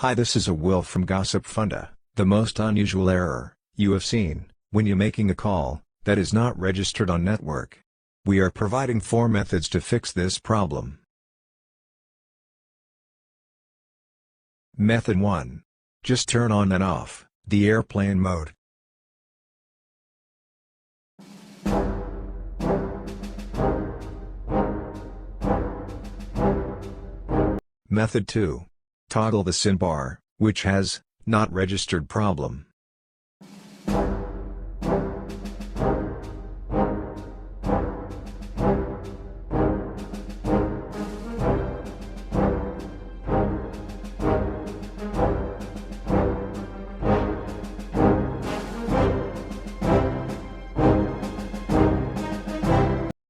Hi, this is Will from Gossipfunda. The most unusual error you have seen when you're making a call that is not registered on network. We are providing 4 methods to fix this problem. Method 1. Just turn on and off the airplane mode. Method 2. Toggle the SIM bar, which has not registered problem.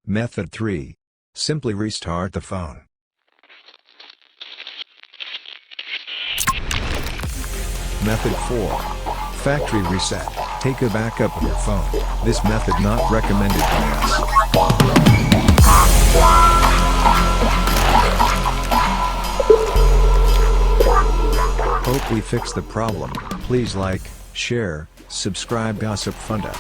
Method 3. Simply restart the phone. Method 4. Factory reset. Take a backup of your phone. This method not recommended by us. Hope we fixed the problem. Please like, share, subscribe Gossipfunda.